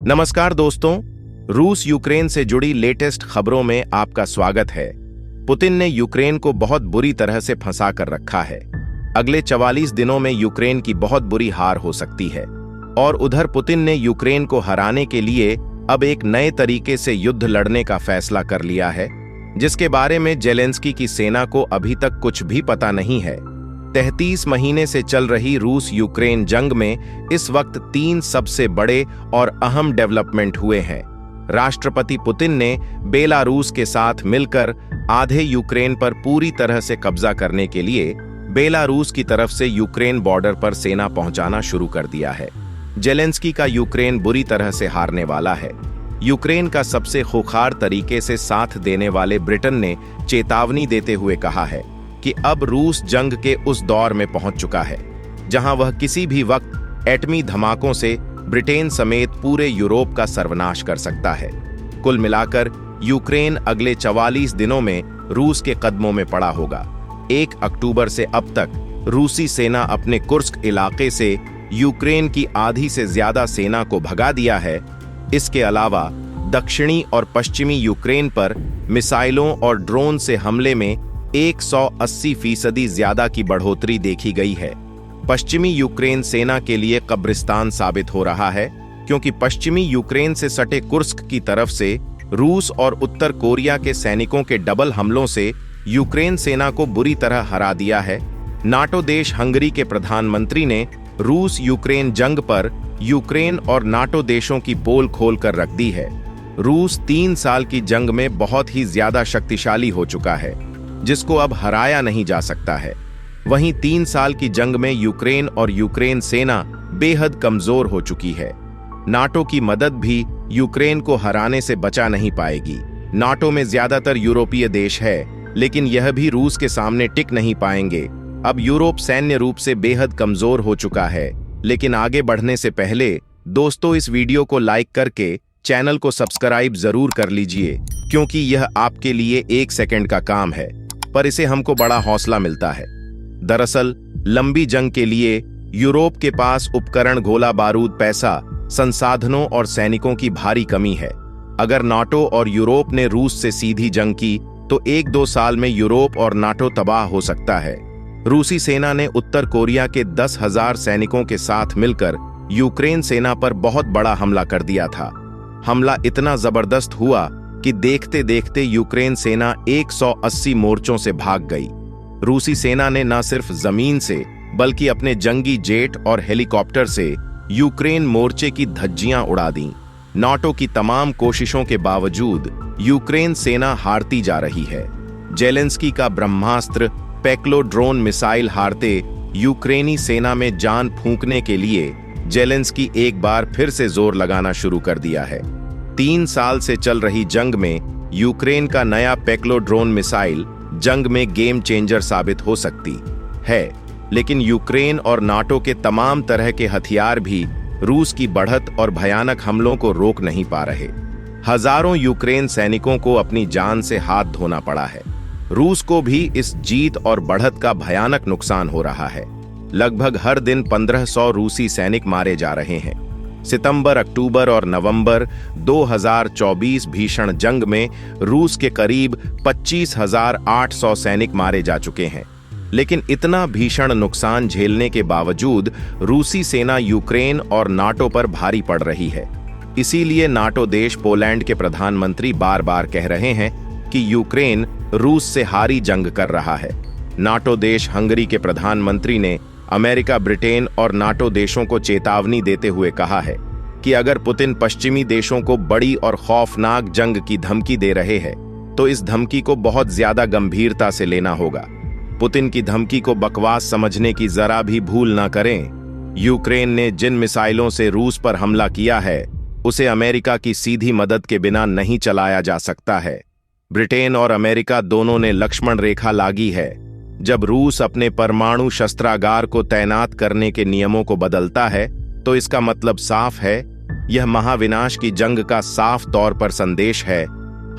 नमस्कार दोस्तों, रूस यूक्रेन से जुड़ी लेटेस्ट खबरों में आपका स्वागत है। पुतिन ने यूक्रेन को बहुत बुरी तरह से फंसा कर रखा है। अगले 44 दिनों में यूक्रेन की बहुत बुरी हार हो सकती है और उधर पुतिन ने यूक्रेन को हराने के लिए अब एक नए तरीके से युद्ध लड़ने का फैसला कर लिया है, जिसके बारे में जेलेंस्की की सेना को अभी तक कुछ भी पता नहीं है। 33 महीने से चल रही रूस यूक्रेन जंग में इस वक्त 3 सबसे बड़े और अहम डेवलपमेंट हुए हैं। राष्ट्रपति पुतिन ने बेलारूस के साथ मिलकर आधे यूक्रेन पर पूरी तरह से कब्जा करने के लिए बेलारूस की तरफ से यूक्रेन बॉर्डर पर सेना पहुंचाना शुरू कर दिया है। जेलेंस्की का यूक्रेन बुरी तरह से हारने वाला है। यूक्रेन का सबसे खूंखार तरीके से साथ देने वाले ब्रिटेन ने चेतावनी देते हुए कहा है कि अब रूस जंग के उस दौर में पहुंच चुका है जहां वह किसी भी वक्त एटमी धमाकों से ब्रिटेन समेत पूरे यूरोप का सर्वनाश कर सकता है। कुल मिलाकर यूक्रेन अगले 44 दिनों में रूस के कदमों में पड़ा होगा। 1 अक्टूबर से अब तक रूसी सेना अपने कुर्स्क इलाके से यूक्रेन की आधी से ज्यादा सेना को भगा दिया है। इसके अलावा दक्षिणी और पश्चिमी यूक्रेन पर मिसाइलों और ड्रोन से हमले में 180% ज्यादा की बढ़ोतरी देखी गई है। पश्चिमी यूक्रेन सेना के लिए कब्रिस्तान साबित हो रहा है, क्योंकि पश्चिमी यूक्रेन से सटे कुर्स्क की तरफ से रूस और उत्तर कोरिया के सैनिकों के डबल हमलों से यूक्रेन सेना को बुरी तरह हरा दिया है। नाटो देश हंगरी के प्रधानमंत्री ने रूस यूक्रेन जंग पर यूक्रेन और नाटो देशों की पोल खोल कर रख दी है। रूस 3 साल की जंग में बहुत ही ज्यादा शक्तिशाली हो चुका है, जिसको अब हराया नहीं जा सकता है। वहीं 3 साल की जंग में यूक्रेन और यूक्रेन सेना बेहद कमजोर हो चुकी है। नाटो की मदद भी यूक्रेन को हराने से बचा नहीं पाएगी। नाटो में ज्यादातर यूरोपीय देश है, लेकिन यह भी रूस के सामने टिक नहीं पाएंगे। अब यूरोप सैन्य रूप से बेहद कमजोर हो चुका है। लेकिन आगे बढ़ने से पहले दोस्तों, इस वीडियो को लाइक करके चैनल को सब्सक्राइब जरूर कर लीजिए, क्योंकि यह आपके लिए 1 सेकंड का काम है, पर इसे हमको बड़ा हौसला मिलता है। दरअसल लंबी जंग के लिए यूरोप के पास उपकरण, गोला बारूद, पैसा, संसाधनों और सैनिकों की भारी कमी है। अगर नाटो और यूरोप ने रूस से सीधी जंग की तो 1-2 साल में यूरोप और नाटो तबाह हो सकता है। रूसी सेना ने उत्तर कोरिया के 10,000 सैनिकों के साथ मिलकर यूक्रेन सेना पर बहुत बड़ा हमला कर दिया था। हमला इतना जबरदस्त हुआ कि देखते देखते यूक्रेन सेना 180 मोर्चों से भाग गई। रूसी सेना ने न सिर्फ जमीन से बल्कि अपने जंगी जेट और हेलीकॉप्टर से यूक्रेन मोर्चे की धज्जियां उड़ा दी। नाटो की तमाम कोशिशों के बावजूद यूक्रेन सेना हारती जा रही है। जेलेंस्की का ब्रह्मास्त्र पेक्लो ड्रोन मिसाइल हारते यूक्रेनी सेना में जान फूंकने के लिए जेलेंस्की एक बार फिर से जोर लगाना शुरू कर दिया है। 3 साल से चल रही जंग में यूक्रेन का नया पेक्लो ड्रोन मिसाइल जंग में गेम चेंजर साबित हो सकती है, लेकिन यूक्रेन और नाटो के तमाम तरह के हथियार भी रूस की बढ़त और भयानक हमलों को रोक नहीं पा रहे। हजारों यूक्रेन सैनिकों को अपनी जान से हाथ धोना पड़ा है। रूस को भी इस जीत और बढ़त का भयानक नुकसान हो रहा है। लगभग हर दिन 1500 रूसी सैनिक मारे जा रहे हैं। सितंबर, अक्टूबर और नवंबर 2024 भीषण जंग में रूस के करीब 25,800 सैनिक मारे जा चुके हैं। लेकिन इतना भीषण नुकसान झेलने के बावजूद रूसी सेना यूक्रेन और नाटो पर भारी पड़ रही है। इसीलिए नाटो देश पोलैंड के प्रधानमंत्री बार बार कह रहे हैं कि यूक्रेन रूस से हारी जंग कर रहा है। नाटो देश हंगरी के प्रधानमंत्री ने अमेरिका, ब्रिटेन और नाटो देशों को चेतावनी देते हुए कहा है कि अगर पुतिन पश्चिमी देशों को बड़ी और खौफनाक जंग की धमकी दे रहे हैं तो इस धमकी को बहुत ज्यादा गंभीरता से लेना होगा। पुतिन की धमकी को बकवास समझने की जरा भी भूल ना करें। यूक्रेन ने जिन मिसाइलों से रूस पर हमला किया है उसे अमेरिका की सीधी मदद के बिना नहीं चलाया जा सकता है। ब्रिटेन और अमेरिका दोनों ने लक्ष्मण रेखा लागी है। जब रूस अपने परमाणु शस्त्रागार को तैनात करने के नियमों को बदलता है तो इसका मतलब साफ है, यह महाविनाश की जंग का साफ तौर पर संदेश है।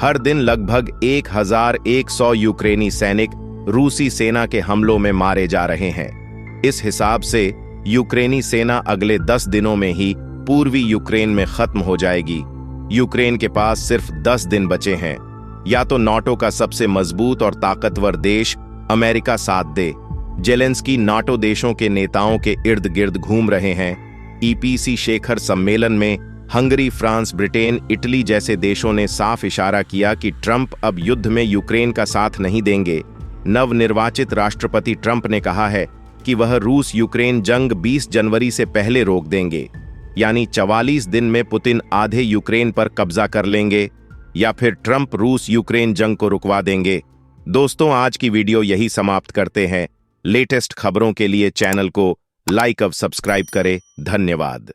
हर दिन लगभग 1100 यूक्रेनी सैनिक रूसी सेना के हमलों में मारे जा रहे हैं। इस हिसाब से यूक्रेनी सेना अगले 10 दिनों में ही पूर्वी यूक्रेन में खत्म हो जाएगी। यूक्रेन के पास सिर्फ 10 दिन बचे हैं। या तो नाटो का सबसे मजबूत और ताकतवर देश अमेरिका साथ दे। जेलेंस्की नाटो देशों के नेताओं के इर्द गिर्द घूम रहे हैं। ईपीसी शिखर सम्मेलन में हंगरी, फ्रांस, ब्रिटेन, इटली जैसे देशों ने साफ इशारा किया कि ट्रंप अब युद्ध में यूक्रेन का साथ नहीं देंगे। नवनिर्वाचित राष्ट्रपति ट्रंप ने कहा है कि वह रूस यूक्रेन जंग 20 जनवरी से पहले रोक देंगे, यानी 44 दिन में पुतिन आधे यूक्रेन पर कब्जा कर लेंगे, या फिर ट्रंप रूस यूक्रेन जंग को रुकवा देंगे। दोस्तों, आज की वीडियो यही समाप्त करते हैं। लेटेस्ट खबरों के लिए चैनल को लाइक और सब्सक्राइब करें। धन्यवाद।